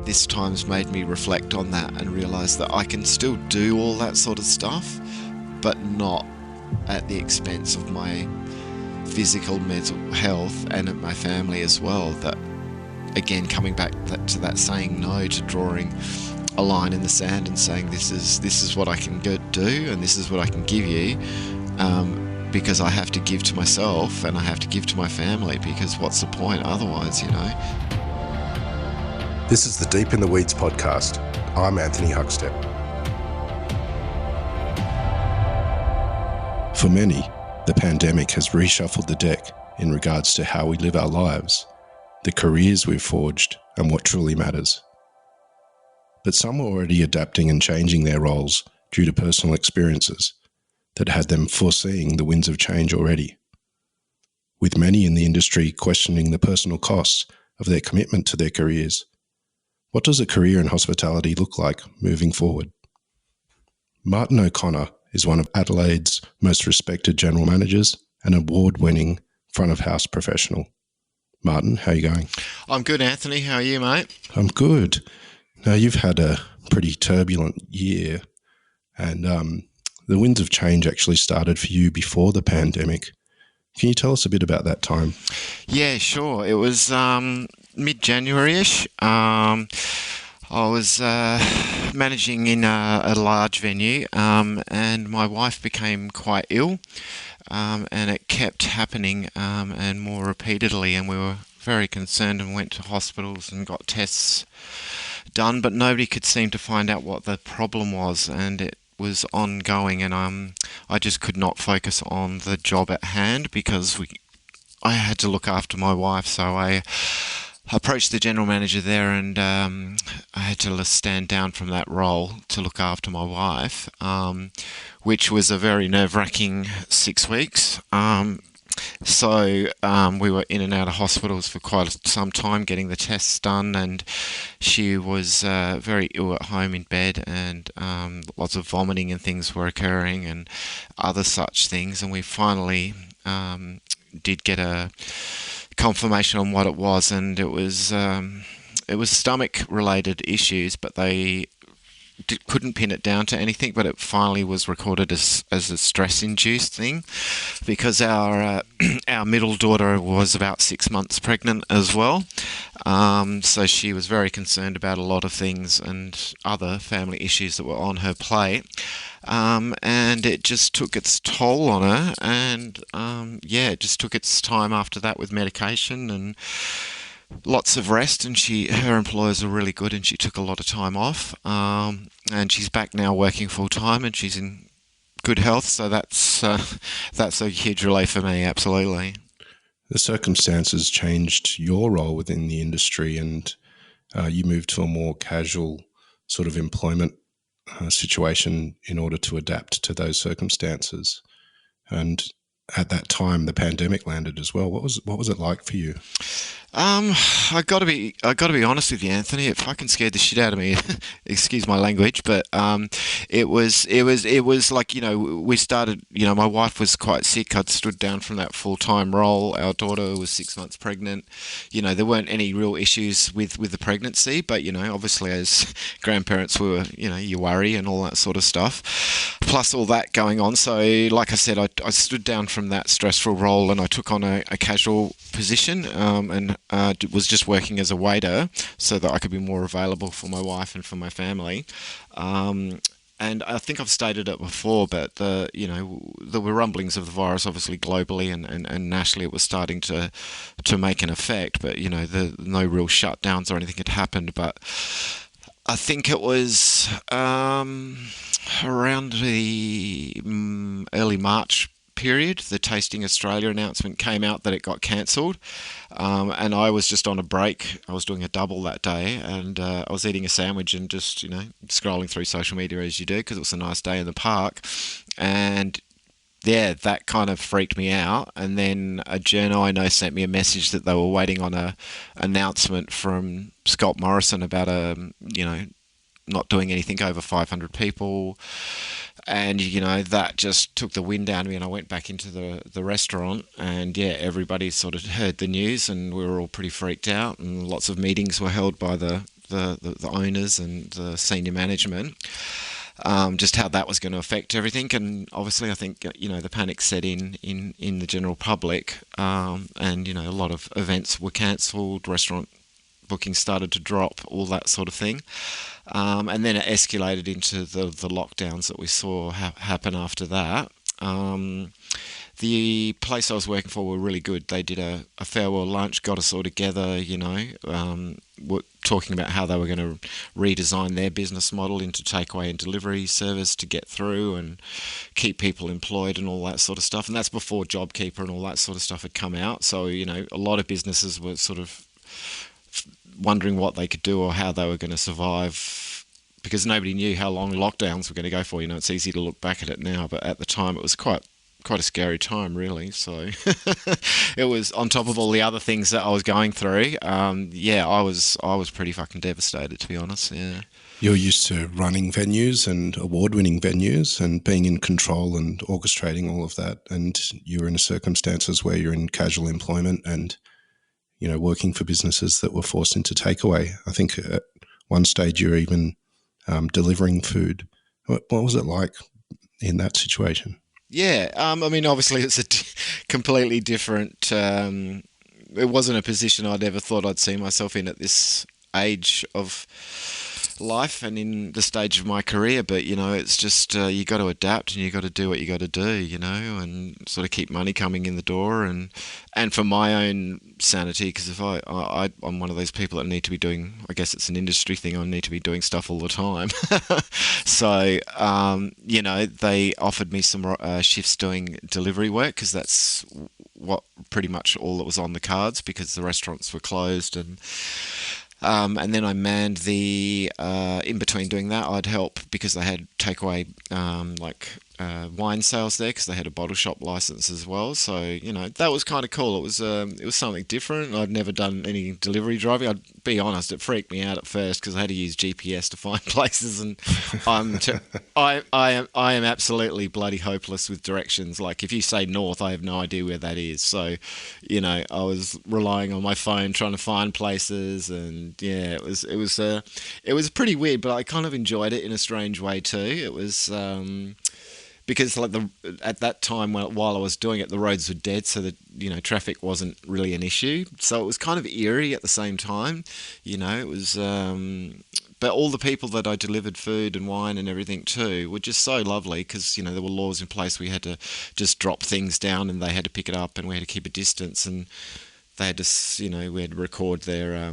This time's made me reflect on that and realise that I can still do all that sort of stuff, but not at the expense of my physical, mental health and my family as well. That, again, coming back to that saying no, to drawing a line in the sand and saying this is what I can do and this is what I can give you, because I have to give to myself and I have to give to my family, because what's the point otherwise, you know? This is the Deep in the Weeds podcast. I'm Anthony Huckstep. For many, the pandemic has reshuffled the deck in regards to how we live our lives, the careers we've forged, and what truly matters. But some were already adapting and changing their roles due to personal experiences that had them foreseeing the winds of change already. With many in the industry questioning the personal costs of their commitment to their careers, what does a career in hospitality look like moving forward? Martin O'Connor is one of Adelaide's most respected general managers and award-winning front-of-house professional. Martin, how are you going? I'm good, Anthony. How are you, mate? I'm good. Now, you've had a pretty turbulent year, and the winds of change actually started for you before the pandemic. Can you tell us a bit about that time? Yeah, sure. It was mid-January-ish. I was managing in a large venue, and my wife became quite ill, and it kept happening and more repeatedly, and we were very concerned and went to hospitals and got tests done, but nobody could seem to find out what the problem was, and it was ongoing, and I just could not focus on the job at hand because I had to look after my wife. So I approached the general manager there, and I had to stand down from that role to look after my wife, which was a very nerve-wracking 6 weeks. So we were in and out of hospitals for quite some time getting the tests done, and she was very ill at home in bed, and lots of vomiting and things were occurring and other such things, and we finally did get a confirmation on what it was, and it was stomach related issues, but they couldn't pin it down to anything, but it finally was recorded as a stress-induced thing, because our middle daughter was about 6 months pregnant as well, so she was very concerned about a lot of things and other family issues that were on her plate, and it just took its toll on her, and it just took its time after that with medication and lots of rest, and her employers are really good, and she took a lot of time off, and she's back now working full time, and she's in good health, so that's a huge relief for me, absolutely. The circumstances changed your role within the industry, and you moved to a more casual sort of employment situation in order to adapt to those circumstances. And at that time, the pandemic landed as well. What was it like for you? I got to be honest with you, Anthony. It fucking scared the shit out of me. Excuse my language, but it was like, we started. My wife was quite sick. I'd stood down from that full-time role. Our daughter was 6 months pregnant. There weren't any real issues with the pregnancy, but obviously as grandparents, we were, you worry and all that sort of stuff. Plus all that going on. So, like I said, I stood down from that stressful role, and I took on a casual position, and was just working as a waiter so that I could be more available for my wife and for my family. And I think I've stated it before, but there were rumblings of the virus, obviously globally and nationally. It was starting to make an effect, but no real shutdowns or anything had happened. But I think it was around the early March period, the Tasting Australia announcement came out that it got cancelled, and I was just on a break. I was doing a double that day, and I was eating a sandwich and just scrolling through social media as you do, because it was a nice day in the park, and that kind of freaked me out. And then a journo I know sent me a message that they were waiting on a announcement from Scott Morrison about not doing anything over 500 people. And, that just took the wind out of me, and I went back into the restaurant, and everybody sort of heard the news, and we were all pretty freaked out, and lots of meetings were held by the the owners and the senior management, just how that was going to affect everything. And obviously, I think the panic set in the general public, and a lot of events were cancelled, restaurant bookings started to drop, all that sort of thing. And then it escalated into the lockdowns that we saw happen after that. The place I was working for were really good. They did a farewell lunch, got us all together, were talking about how they were going to redesign their business model into takeaway and delivery service to get through and keep people employed and all that sort of stuff. And that's before JobKeeper and all that sort of stuff had come out. So, a lot of businesses were sort of wondering what they could do or how they were going to survive, because nobody knew how long lockdowns were going to go for. It's easy to look back at it now, but at the time it was quite a scary time, really. So it was on top of all the other things that I was going through. I was pretty fucking devastated, to be honest. Yeah. You're used to running venues and award-winning venues and being in control and orchestrating all of that, and you're in circumstances where you're in casual employment and working for businesses that were forced into takeaway. I think at one stage you're even delivering food. What was it like in that situation? Yeah, obviously it's a completely different. It wasn't a position I'd ever thought I'd see myself in at this age of life and in the stage of my career, but it's just you got to adapt and you got to do what you got to do, and sort of keep money coming in the door, and for my own sanity, because if I'm one of those people that need to be doing, I guess it's an industry thing, I need to be doing stuff all the time. So they offered me some shifts doing delivery work, because that's what pretty much all that was on the cards, because the restaurants were closed. And then I manned in between doing that, I'd help, because they had takeaway, wine sales there, because they had a bottle shop license as well. So, that was kind of cool. It was something different. I'd never done any delivery driving. I'd be honest, it freaked me out at first, because I had to use GPS to find places, and I am absolutely bloody hopeless with directions. Like, if you say north, I have no idea where that is. So, I was relying on my phone trying to find places, and yeah, it was pretty weird, but I kind of enjoyed it in a strange way too. It was because at that time while I was doing it, the roads were dead, so that traffic wasn't really an issue. So it was kind of eerie at the same time. It was. But all the people that I delivered food and wine and everything to were just so lovely, because there were laws in place. We had to just drop things down and they had to pick it up, and we had to keep a distance, and they had to, we had to record their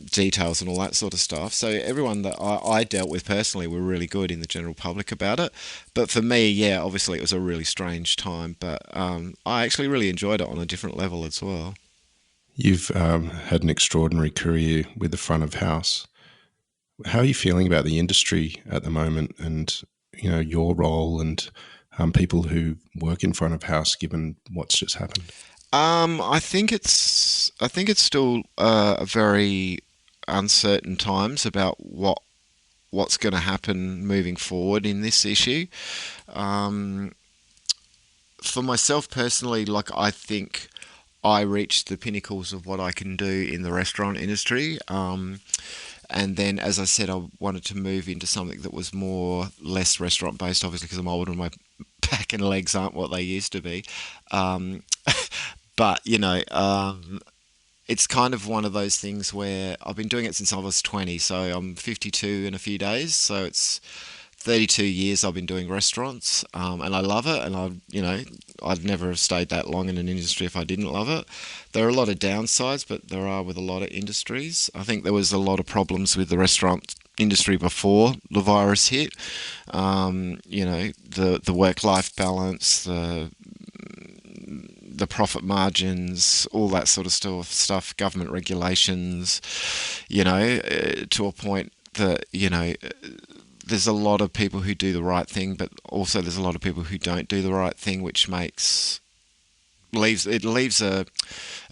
details and all that sort of stuff. So everyone that I dealt with personally were really good in the general public about it. But for me, yeah, obviously it was a really strange time, but I actually really enjoyed it on a different level as well. You've had an extraordinary career with the front of house. How are you feeling about the industry at the moment, and your role and people who work in front of house, given what's just happened? I think it's still a very uncertain times about what's going to happen moving forward in this issue. For myself personally, I think I reached the pinnacles of what I can do in the restaurant industry. And then, as I said, I wanted to move into something that was less restaurant based, obviously, because I'm older and my back and legs aren't what they used to be. But, it's kind of one of those things where I've been doing it since I was 20, so I'm 52 in a few days, so it's 32 years I've been doing restaurants, and I love it, and I'd never have stayed that long in an industry if I didn't love it. There are a lot of downsides, but there are with a lot of industries. I think there was a lot of problems with the restaurant industry before the virus hit. The work-life balance, the profit margins, all that sort of stuff, government regulations, to a point that, there's a lot of people who do the right thing, but also there's a lot of people who don't do the right thing, which leaves a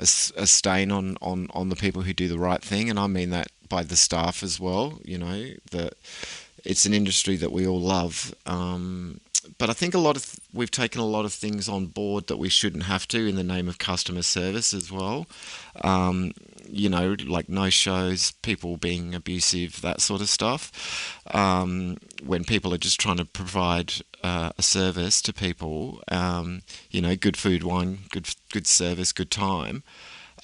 stain on the people who do the right thing. And I mean that by the staff as well, that it's an industry that we all love. but I think we've taken a lot of things on board that we shouldn't have to in the name of customer service as well. Um, like no shows, people being abusive, that sort of stuff. When people are just trying to provide a service to people, good food, wine, good service, good time.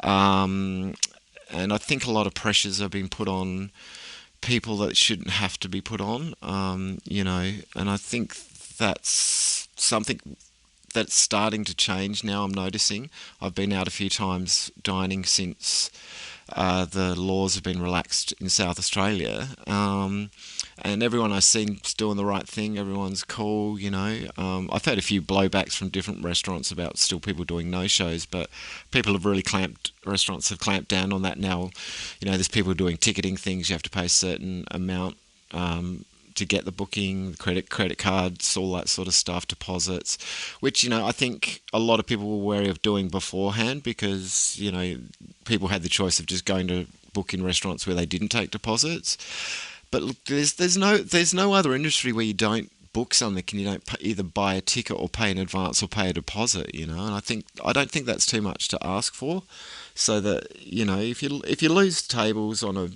Um, and I think a lot of pressures are being put on people that shouldn't have to be put on, and I think that's something that's starting to change now. I'm noticing. I've been out a few times dining since the laws have been relaxed in South Australia, and everyone I've seen is doing the right thing. Everyone's cool, I've had a few blowbacks from different restaurants about still people doing no-shows, but restaurants have clamped down on that now. There's people doing ticketing things. You have to pay a certain amount to get the booking, credit cards, all that sort of stuff, deposits, which, I think a lot of people were wary of doing beforehand because, people had the choice of just going to book in restaurants where they didn't take deposits. But look, there's no other industry where you don't book something and you don't either buy a ticket or pay in advance or pay a deposit, and I don't think that's too much to ask for. So that, if you lose tables on a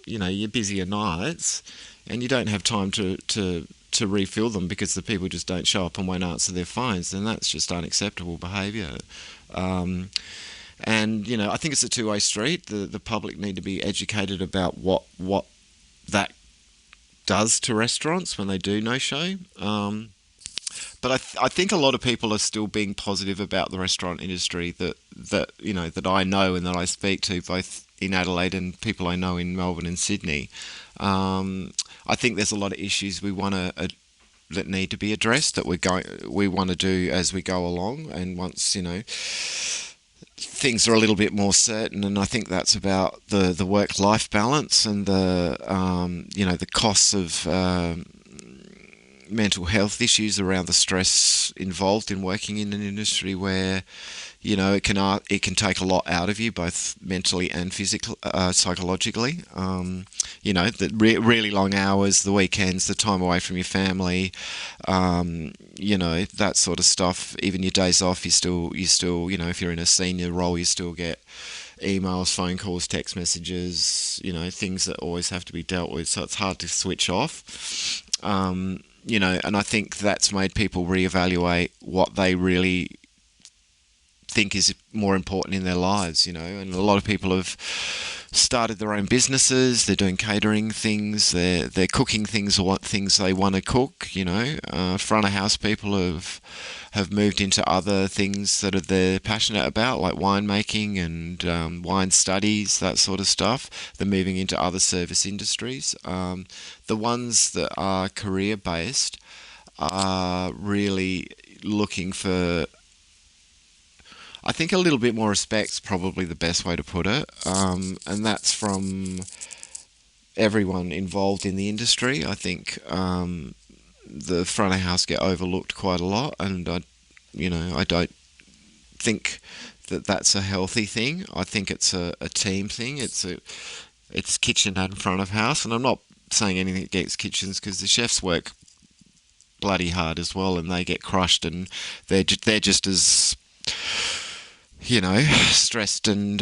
your busier nights and you don't have time to refill them because the people just don't show up and won't answer their phones, then that's just unacceptable behaviour. And I think it's a two-way street. The public need to be educated about what that does to restaurants when they do no-show. But I think a lot of people are still being positive about the restaurant industry that I know and that I speak to, both in Adelaide and people I know in Melbourne and Sydney. I think there's a lot of issues that need to be addressed that we want to do as we go along, and once things are a little bit more certain, and I think that's about the work-life balance and the costs of mental health issues around the stress involved in working in an industry where it can take a lot out of you, both mentally and psychologically. The really long hours, the weekends, the time away from your family, that sort of stuff. Even your days off, you still, if you're in a senior role, you still get emails, phone calls, text messages, things that always have to be dealt with. So it's hard to switch off. And I think that's made people reevaluate what they really think is more important in their lives, and a lot of people have started their own businesses. They're doing catering things, they're cooking things or what things they want to cook, front of house people have moved into other things that they're passionate about, like winemaking and wine studies, that sort of stuff. They're moving into other service industries. The ones that are career based are really looking for, I think, a little bit more respect's probably the best way to put it, and that's from everyone involved in the industry. I think the front of house get overlooked quite a lot, and I don't think that that's a healthy thing. I think it's a team thing. It's kitchen and front of house, and I'm not saying anything against kitchens because the chefs work bloody hard as well, and they get crushed, and they're just as stressed and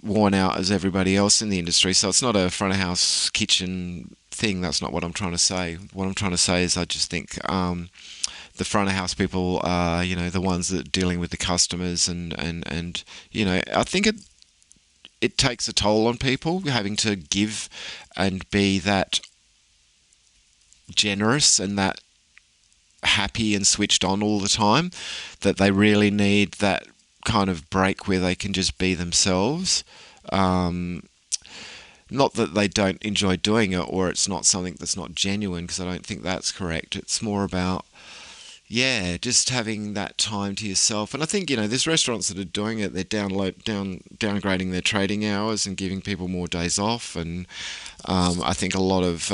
worn out as everybody else in the industry. So it's not a front of house kitchen thing. That's not what I'm trying to say. What I'm trying to say is I just think the front of house people are, the ones that are dealing with the customers, and I think it takes a toll on people having to give and be that generous and that happy and switched on all the time, that they really need that kind of break where they can just be themselves. Not that they don't enjoy doing it or it's not something that's not genuine, because I don't think that's correct. It's more about, just having that time to yourself. And I think, there's restaurants that are doing it. They're downgrading their trading hours and giving people more days off. And I think a lot of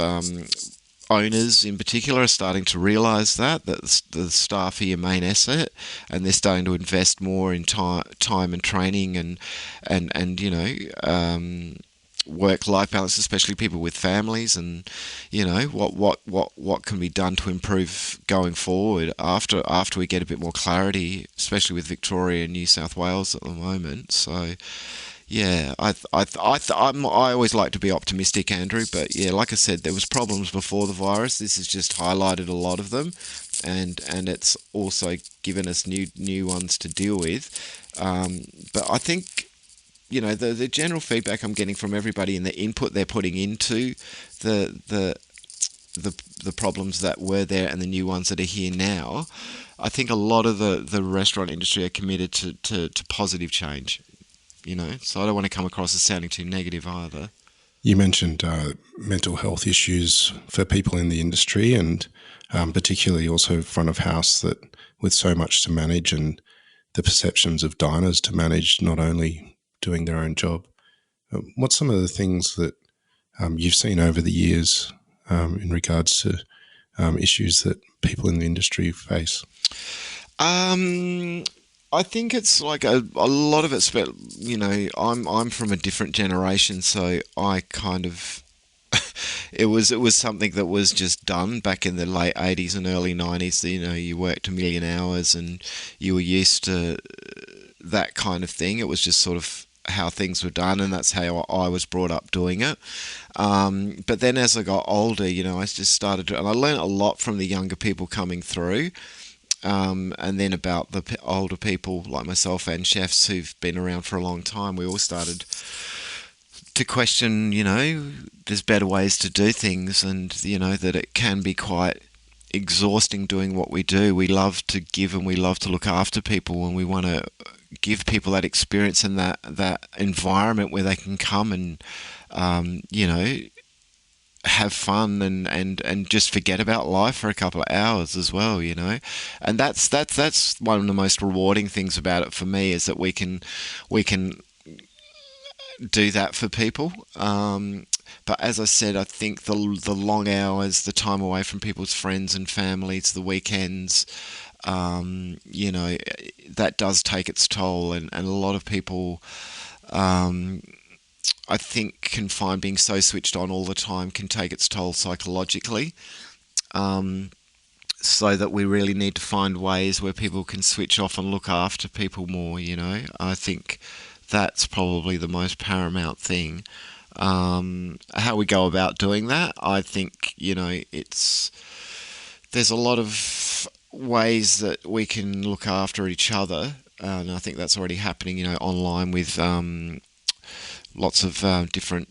owners in particular are starting to realise that the staff are your main asset, and they're starting to invest more in time and training and work-life balance, especially people with families, and what can be done to improve going forward after we get a bit more clarity, especially with Victoria and New South Wales at the moment. So yeah, I always like to be optimistic, Andrew, but yeah, like I said, there was problems before the virus. This has just highlighted a lot of them, and it's also given us new ones to deal with. But I think the general feedback I'm getting from everybody and the input they're putting into the the the problems that were there and the new ones that are here now, I think a lot of the restaurant industry are committed to positive change. So I don't want to come across as sounding too negative either. You mentioned mental health issues for people in the industry, and particularly also front of house, that with so much to manage and the perceptions of diners to manage, not only doing their own job. What's some of the things that you've seen over the years in regards to issues that people in the industry face? I think it's like a lot of it's, I'm from a different generation, so I kind of it was something that was just done back in the late 80s and early 90s. You worked a million hours and you were used to that kind of thing. It was just sort of how things were done, and that's how I was brought up doing it. But then as I got older, I just started to, and I learned a lot from the younger people coming through. And then about the older people like myself and chefs who've been around for a long time, we all started to question, there's better ways to do things, and, that it can be quite exhausting doing what we do. We love to give and we love to look after people, and we want to give people that experience and that environment where they can come and, have fun and just forget about life for a couple of hours as well, and that's one of the most rewarding things about it for me, is that we can do that for people. But as I said, I think the long hours, the time away from people's friends and families, the weekends, that does take its toll, and a lot of people, I think, can find being so switched on all the time can take its toll psychologically. So that we really need to find ways where people can switch off and look after people more. I think that's probably the most paramount thing. How we go about doing that, I think, there's a lot of ways that we can look after each other, and I think that's already happening, online with lots of different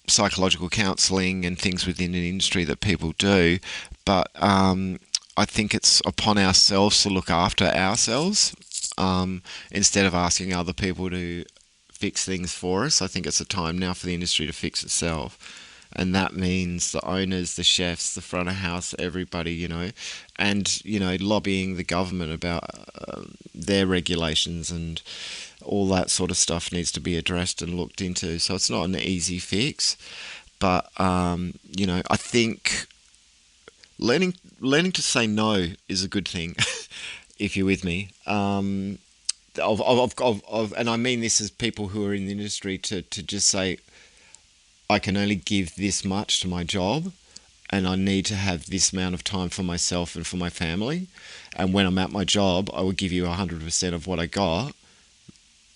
psychological counselling and things within an industry that people do. But I think it's upon ourselves to look after ourselves, instead of asking other people to fix things for us. I think it's a time now for the industry to fix itself. And that means the owners, the chefs, the front of house, everybody, and, lobbying the government about their regulations, and all that sort of stuff needs to be addressed and looked into. So it's not an easy fix, but, I think learning to say no is a good thing, if you're with me. And I mean this as people who are in the industry, to just say, I can only give this much to my job, and I need to have this amount of time for myself and for my family. And when I'm at my job, I will give you 100% of what I got,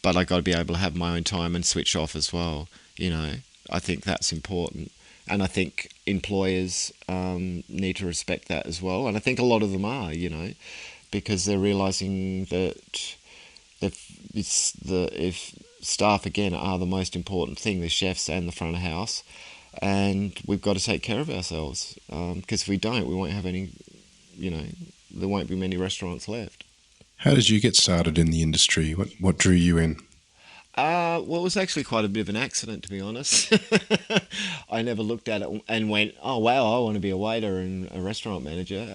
but I got to be able to have my own time and switch off as well. I think that's important. And I think employers need to respect that as well. And I think a lot of them are, because they're realising that if staff, again, are the most important thing, the chefs and the front of house, and we've got to take care of ourselves, because if we don't, we won't have any, there won't be many restaurants left. How did you get started in the industry? What drew you in? Well, it was actually quite a bit of an accident, to be honest. I never looked at it and went, oh, wow, I want to be a waiter and a restaurant manager.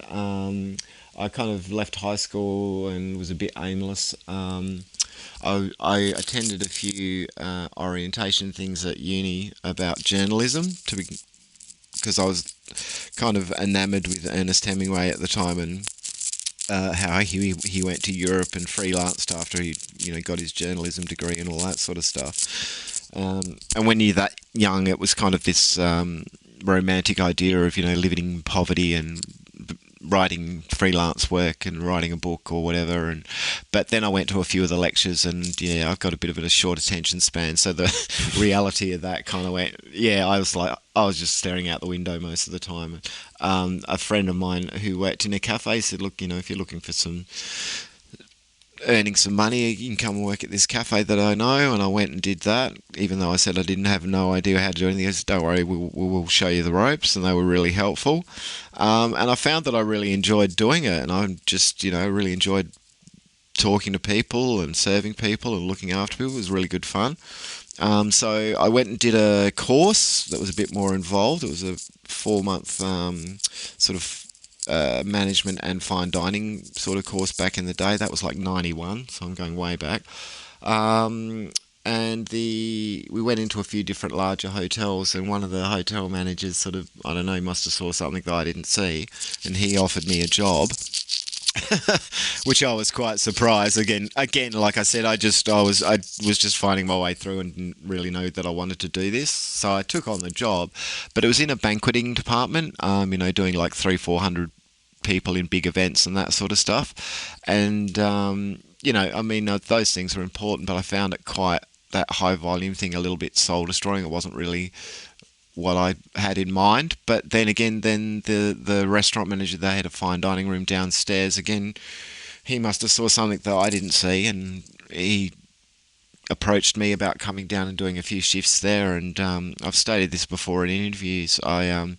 I kind of left high school and was a bit aimless. I attended a few orientation things at uni about journalism, because I was kind of enamoured with Ernest Hemingway at the time, and how he went to Europe and freelanced after he got his journalism degree and all that sort of stuff. And when you're that young, it was kind of this romantic idea of living in poverty and writing freelance work and writing a book or whatever. And but then I went to a few of the lectures, and yeah, I've got a bit of a short attention span, so the reality of that kind of went. Yeah, I was just staring out the window most of the time. A friend of mine who worked in a cafe said, look, if you're looking for some earning some money, you can come and work at this cafe that I know. And I went and did that, even though I said I didn't have no idea how to do anything. I said, don't worry, we'll show you the ropes. And they were really helpful. And I found that I really enjoyed doing it. And I just, really enjoyed talking to people and serving people and looking after people. It was really good fun. So I went and did a course that was a bit more involved. It was a 4-month sort of management and fine dining sort of course back in the day. That was like 91, so I'm going way back. And we went into a few different larger hotels, and one of the hotel managers sort of, I don't know, must have saw something that I didn't see, and he offered me a job. Which I was quite surprised. Again, like I said, I was just finding my way through and didn't really know that I wanted to do this. So I took on the job, but it was in a banqueting department. Doing like 300-400 people in big events and that sort of stuff. And those things are important, but I found it quite that high volume thing a little bit soul destroying. It wasn't really what I had in mind. But then again, the restaurant manager, they had a fine dining room downstairs. Again, he must have saw something that I didn't see, and he approached me about coming down and doing a few shifts there. And I've stated this before in interviews. I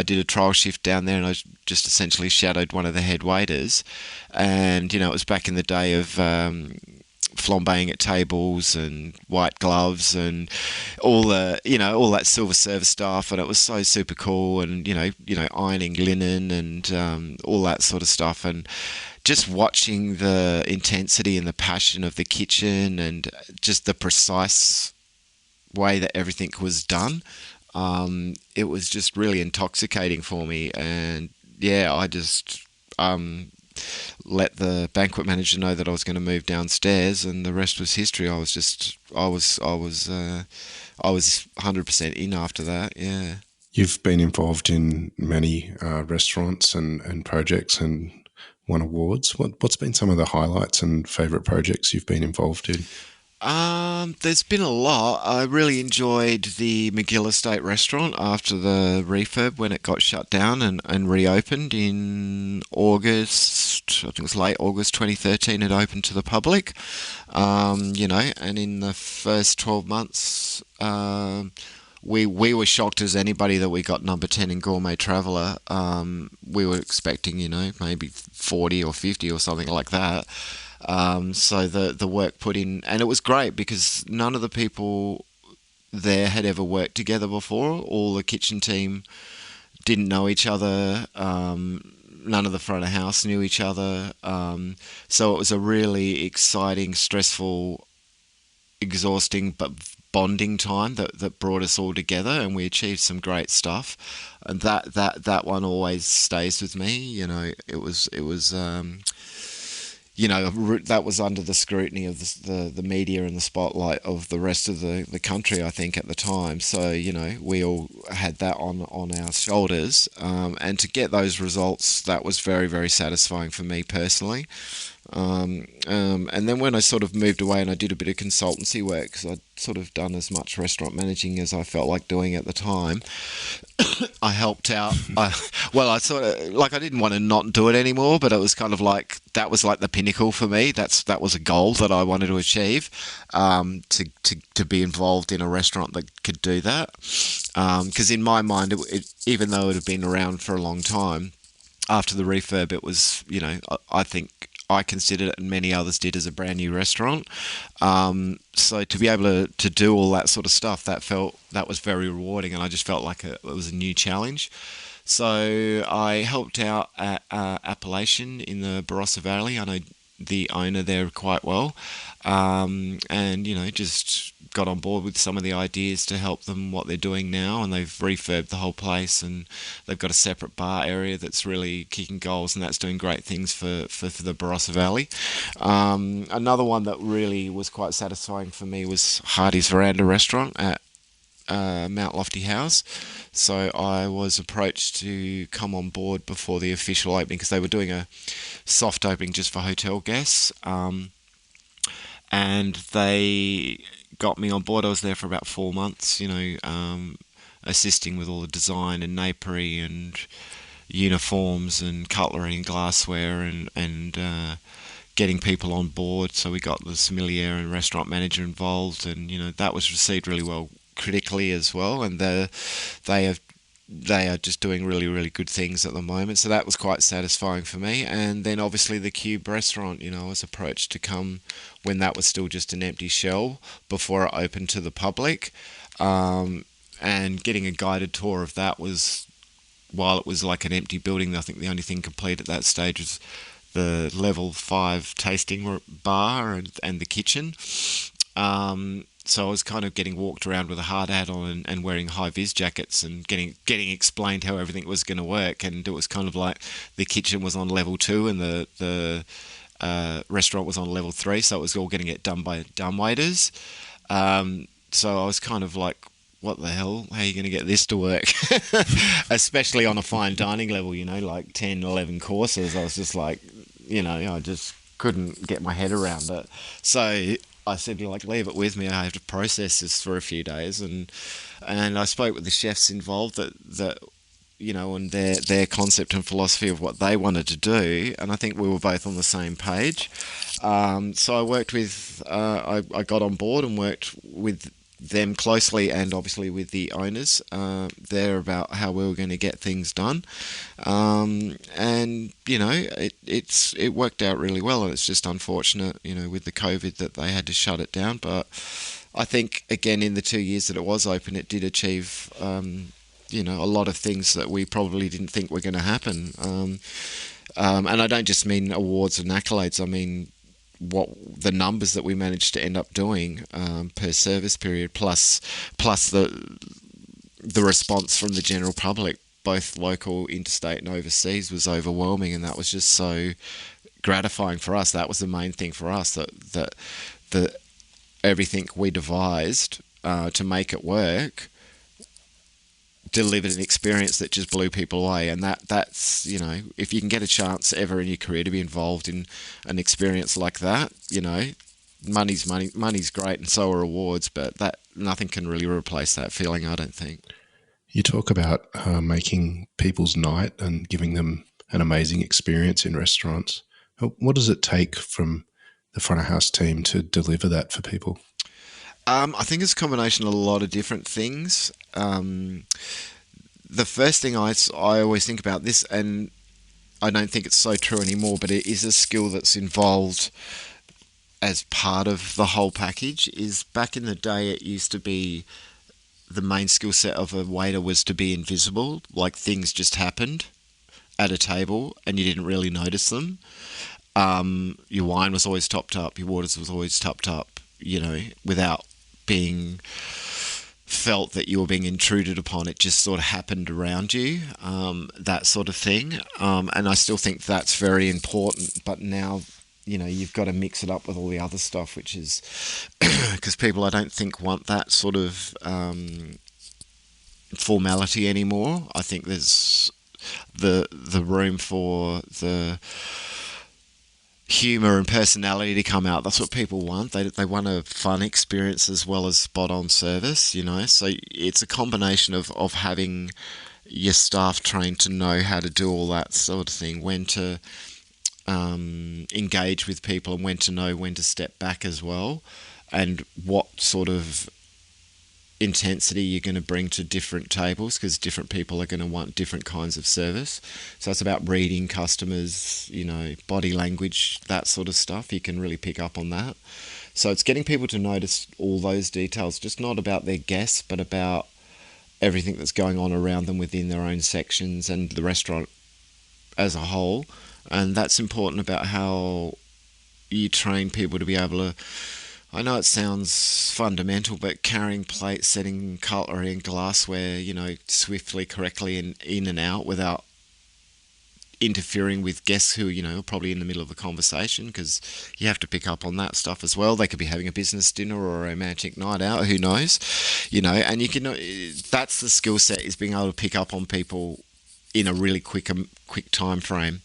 did a trial shift down there, and I just essentially shadowed one of the head waiters. And it was back in the day of flambeing at tables and white gloves and all that silver service stuff, and it was so super cool. And ironing linen and all that sort of stuff, and just watching the intensity and the passion of the kitchen and just the precise way that everything was done. It was just really intoxicating for me. And yeah, I just let the banquet manager know that I was going to move downstairs, and the rest was history. I was 100% in after that. Yeah. You've been involved in many restaurants and projects and won awards. What's been some of the highlights and favourite projects you've been involved in? There's been a lot. I really enjoyed the McGill Estate restaurant after the refurb when it got shut down and reopened in August. I think it was late August 2013. It opened to the public. And in the first 12 months, we were shocked as anybody that we got number 10 in Gourmet Traveller. We were expecting, maybe 40 or 50 or something like that. So the work put in, and it was great because none of the people there had ever worked together before. All the kitchen team didn't know each other. None of the front of house knew each other. So it was a really exciting, stressful, exhausting, but bonding time that brought us all together, and we achieved some great stuff. And that one always stays with me. It was that was under the scrutiny of the media and the spotlight of the rest of the country, I think, at the time. So, we all had that on our shoulders. And to get those results, that was very, very satisfying for me personally. And then when I sort of moved away and I did a bit of consultancy work, because I'd sort of done as much restaurant managing as I felt like doing at the time, I helped out. I sort of, like, I didn't want to not do it anymore, but it was kind of like, that was like the pinnacle for me. That was a goal that I wanted to achieve, to be involved in a restaurant that could do that. Because in my mind, even though it had been around for a long time, after the refurb, it was, I think I considered it, and many others did, as a brand new restaurant. So to be able to do all that sort of stuff, that was very rewarding, and I just felt like it was a new challenge. So I helped out at Appellation in the Barossa Valley. I know the owner there quite well, and just got on board with some of the ideas to help them what they're doing now, and they've refurbed the whole place, and they've got a separate bar area that's really kicking goals, and that's doing great things for the Barossa Valley. Another one that really was quite satisfying for me was Hardy's Veranda Restaurant at Mount Lofty House. So I was approached to come on board before the official opening because they were doing a soft opening just for hotel guests. And they got me on board. I was there for about 4 months, assisting with all the design and napery and uniforms and cutlery and glassware and getting people on board. So we got the sommelier and restaurant manager involved, and that was received really well critically as well. And they are just doing really, really good things at the moment. So that was quite satisfying for me. And then obviously the Cube restaurant, I was approached to come when that was still just an empty shell before it opened to the public. And getting a guided tour of that was, while it was like an empty building, I think the only thing complete at that stage was the level 5 tasting bar and the kitchen. So I was kind of getting walked around with a hard hat on and wearing high-vis jackets and getting explained how everything was going to work. And it was kind of like the kitchen was on level 2 and the restaurant was on level 3, so it was all getting it done by dumbwaiters. So I was kind of like, what the hell? How are you going to get this to work? Especially on a fine dining level, like 10, 11 courses. I was just like, I just couldn't get my head around it. So I said, leave it with me. I have to process this for a few days. And I spoke with the chefs involved that and their concept and philosophy of what they wanted to do. And I think we were both on the same page. So I worked with, I got on board and worked with them closely, and obviously with the owners there about how we were going to get things done. And it worked out really well, and it's just unfortunate with the COVID that they had to shut it down. But I think again, in the 2 years that it was open, it did achieve a lot of things that we probably didn't think were going to happen. And I don't just mean awards and accolades. I mean what the numbers that we managed to end up doing per service period, plus the response from the general public, both local, interstate and overseas, was overwhelming, and that was just so gratifying for us. That was the main thing for us, that everything we devised to make it work delivered an experience that just blew people away. And that's if you can get a chance ever in your career to be involved in an experience like that, money's great, and so are awards, but that nothing can really replace that feeling, I don't think. You talk about making people's night and giving them an amazing experience in restaurants. What does it take from the front of house team to deliver that for people? I think it's a combination of a lot of different things. The first thing I always think about this, and I don't think it's so true anymore, but it is a skill that's involved as part of the whole package, is back in the day it used to be the main skill set of a waiter was to be invisible, like things just happened at a table and you didn't really notice them. Your wine was always topped up, your waters was always topped up, without being felt that you were being intruded upon. It just sort of happened around you, that sort of thing. And I still think that's very important, but now you've got to mix it up with all the other stuff, which is because people, I don't think, want that sort of formality anymore. I think there's the room for the humour and personality to come out. That's what people want. They want a fun experience as well as spot on service, so it's a combination of having your staff trained to know how to do all that sort of thing, when to engage with people and when to know when to step back as well, and what sort of intensity you're going to bring to different tables, because different people are going to want different kinds of service. So it's about reading customers, body language, that sort of stuff. You can really pick up on that. So it's getting people to notice all those details, just not about their guests, but about everything that's going on around them within their own sections and the restaurant as a whole. And that's important about how you train people to be able to. I know it sounds fundamental, but carrying plates, setting cutlery and glassware, swiftly, correctly, and in and out without interfering with guests who, are probably in the middle of a conversation, because you have to pick up on that stuff as well. They could be having a business dinner or a romantic night out, who knows, and you can, that's the skill set, is being able to pick up on people in a really quick time frame,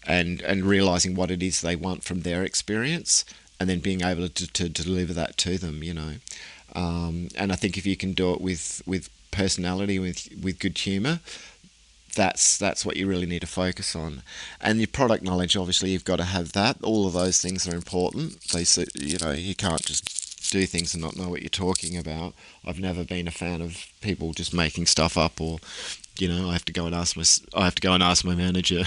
and realizing what it is they want from their experience, and then being able to deliver that to them, and I think if you can do it with personality, with good humor, that's what you really need to focus on. And your product knowledge, obviously, you've got to have that. All of those things are important. You can't just do things and not know what you're talking about. I've never been a fan of people just making stuff up, or I have to go and ask my manager,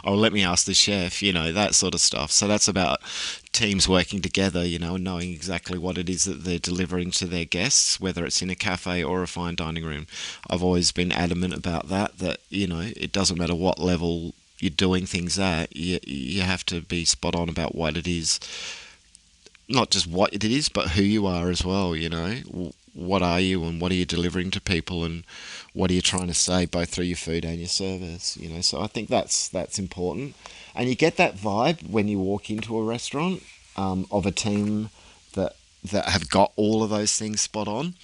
or let me ask the chef, that sort of stuff. So that's about teams working together, and knowing exactly what it is that they're delivering to their guests, whether it's in a cafe or a fine dining room. I've always been adamant about that it doesn't matter what level you're doing things at, you have to be spot on about what it is. Not just what it is, but who you are as well, What are you, and what are you delivering to people, and what are you trying to say, both through your food and your service, So I think that's important. And you get that vibe when you walk into a restaurant, of a team that have got all of those things spot on.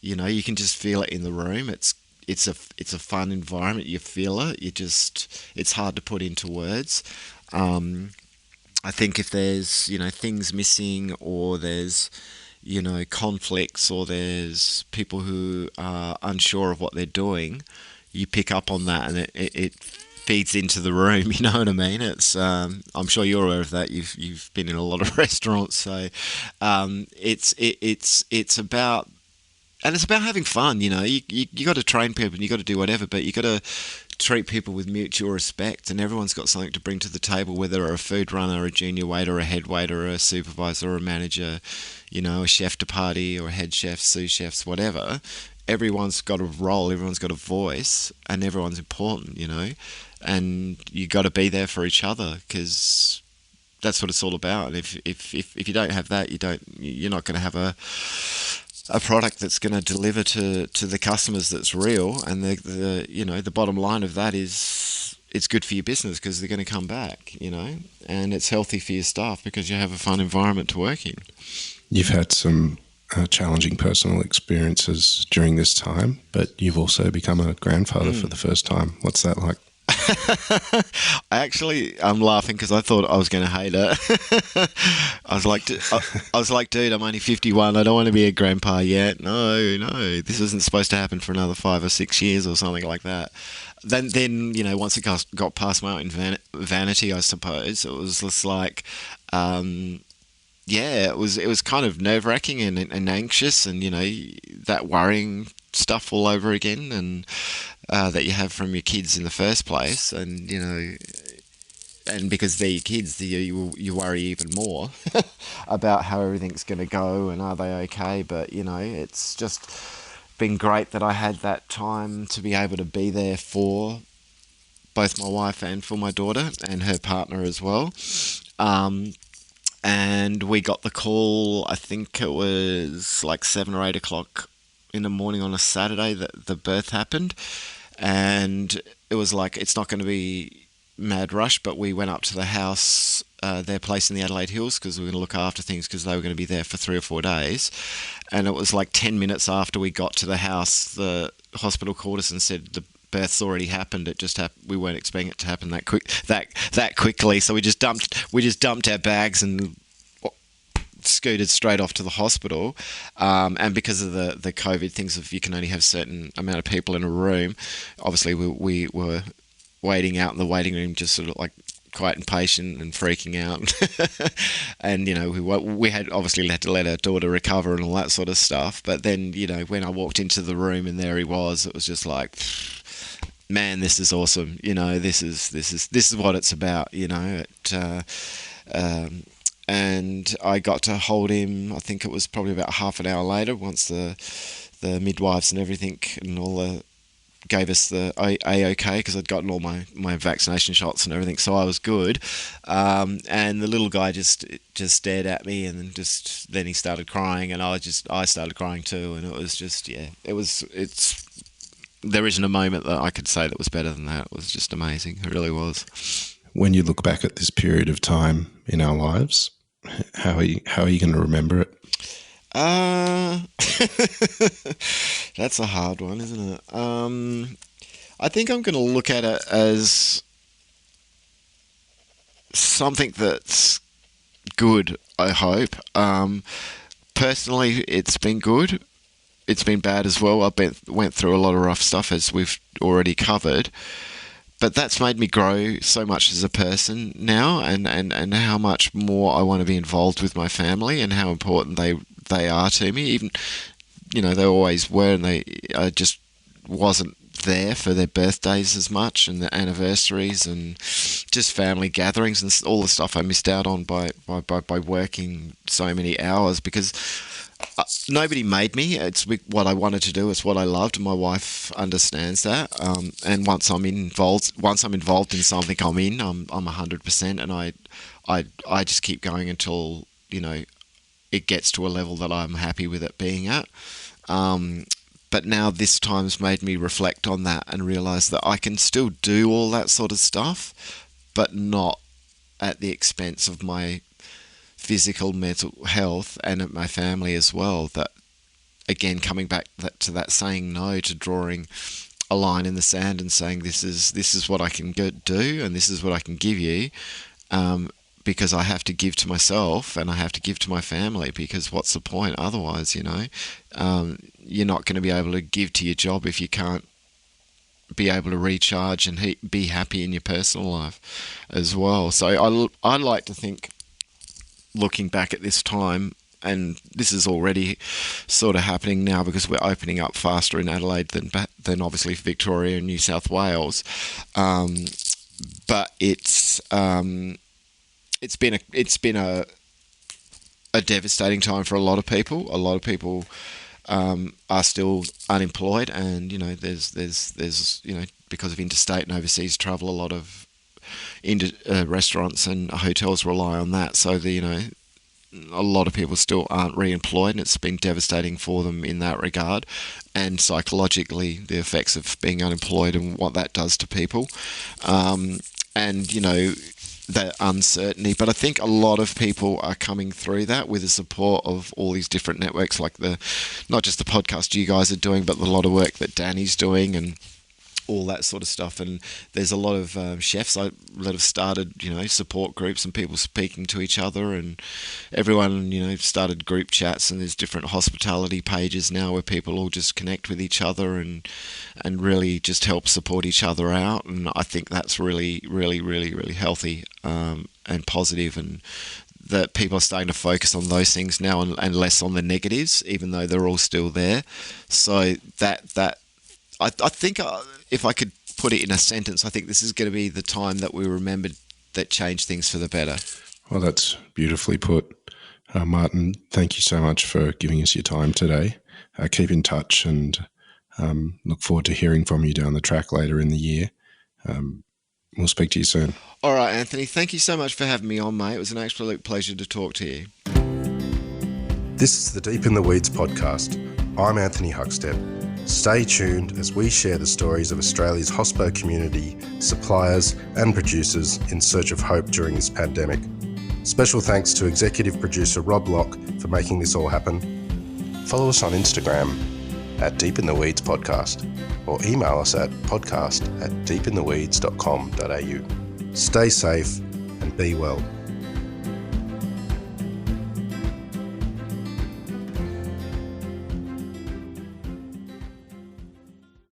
You can just feel it in the room. It's a fun environment. You feel it. It's hard to put into words. I think if there's things missing, or there's conflicts, or there's people who are unsure of what they're doing, you pick up on that, and it feeds into the room. You know what I mean? It's I'm sure you're aware of that. You've been in a lot of restaurants, so it's about. And it's about having fun, you got to train people, and you got to do whatever, but you got to treat people with mutual respect, and everyone's got something to bring to the table, whether they're a food runner, a junior waiter, a head waiter, a supervisor, or a manager, a chef de partie, or a head chef, sous chefs, whatever. Everyone's got a role, everyone's got a voice, and everyone's important, and you got to be there for each other, because that's what it's all about. And if you don't have that, you're not going to have a product that's going to deliver to the customers that's real. And the bottom line of that is it's good for your business, because they're going to come back, and it's healthy for your staff, because you have a fun environment to work in. You've had some challenging personal experiences during this time, but you've also become a grandfather for the first time. What's that like? I'm laughing because I thought I was going to hate it. I was like, dude, I'm only 51. I don't want to be a grandpa yet. No, this isn't supposed to happen for another 5 or 6 years or something like that. Then once it got past my own vanity, I suppose, it was just like, it was kind of nerve-wracking and anxious, and that worrying stuff all over again, and that you have from your kids in the first place, and and because they're your kids, you worry even more about how everything's going to go, and are they okay. But it's just been great that I had that time to be able to be there for both my wife and for my daughter and her partner as well. And we got the call, I think it was like 7 or 8 o'clock in the morning on a Saturday, that the birth happened. And it was like, it's not going to be mad rush, but we went up to the house, their place in the Adelaide Hills, because we were going to look after things, because they were going to be there for 3 or 4 days. And it was like 10 minutes after we got to the house, the hospital called us and said the birth's already happened. It just happened. We weren't expecting it to happen that quickly. So we just dumped our bags and scooted straight off to the hospital. And because of the COVID things, if you can only have a certain amount of people in a room, obviously we were waiting out in the waiting room, just sort of like quite impatient and freaking out. And we had obviously had to let our daughter recover and all that sort of stuff. But then when I walked into the room and there he was, it was just like, man, this is awesome. This is what it's about. And I got to hold him, I think it was probably about half an hour later, once the midwives and everything and all the gave us the A-OK because I'd gotten all my vaccination shots and everything, so I was good. And the little guy just stared at me, and then he started crying, and I started crying too, and it was just, yeah, there isn't a moment that I could say that was better than that. It was just amazing. It really was. When you look back at this period of time in our lives, how are you going to remember it? That's a hard one, isn't it? I think I'm going to look at it as something that's good, I hope. Personally, it's been good. It's been bad as well. Went through a lot of rough stuff, as we've already covered. But that's made me grow so much as a person now, and how much more I want to be involved with my family, and how important they are to me. Even, they always were, and I just wasn't there for their birthdays as much, and the anniversaries, and just family gatherings, and all the stuff I missed out on by working so many hours, because nobody made me. It's what I wanted to do. It's what I loved. My wife understands that. And once I'm involved in something, I'm in. I'm 100%, and I just keep going until it gets to a level that I'm happy with it being at. But now this time's made me reflect on that and realise that I can still do all that sort of stuff, but not at the expense of my physical, mental health, and at my family as well. That, again, coming back to that saying no, to drawing a line in the sand and saying this is what I can do, and this is what I can give you, because I have to give to myself and I have to give to my family, because what's the point otherwise? You're not going to be able to give to your job if you can't be able to recharge and be happy in your personal life as well. So I like to think, looking back at this time, and this is already sort of happening now because we're opening up faster in Adelaide than obviously Victoria and New South Wales, but it's been a devastating time for a lot of people. A lot of people are still unemployed, and there's because of interstate and overseas travel, a lot of restaurants and hotels rely on that. So a lot of people still aren't re-employed, and it's been devastating for them in that regard. And psychologically, the effects of being unemployed and what that does to people, and that uncertainty. But I think a lot of people are coming through that with the support of all these different networks, like not just the podcast you guys are doing, but a lot of work that Danny's doing and all that sort of stuff. And there's a lot of chefs that have started, support groups and people speaking to each other, and everyone, started group chats, and there's different hospitality pages now where people all just connect with each other and really just help support each other out. And I think that's really, really, really, really healthy and positive, and that people are starting to focus on those things now and less on the negatives, even though they're all still there. So I think if I could put it in a sentence, I think this is going to be the time that we remembered that changed things for the better. Well, that's beautifully put. Martin, thank you so much for giving us your time today. Keep in touch, and look forward to hearing from you down the track later in the year. We'll speak to you soon. All right, Anthony, thank you so much for having me on, mate. It was an absolute pleasure to talk to you. This is the Deep in the Weeds podcast. I'm Anthony Huckstep. Stay tuned as we share the stories of Australia's hospo community, suppliers and producers in search of hope during this pandemic. Special thanks to executive producer Rob Locke for making this all happen. Follow us on Instagram at Deep in the Weeds Podcast, or email us at podcast@deepintheweeds.com.au. Stay safe and be well.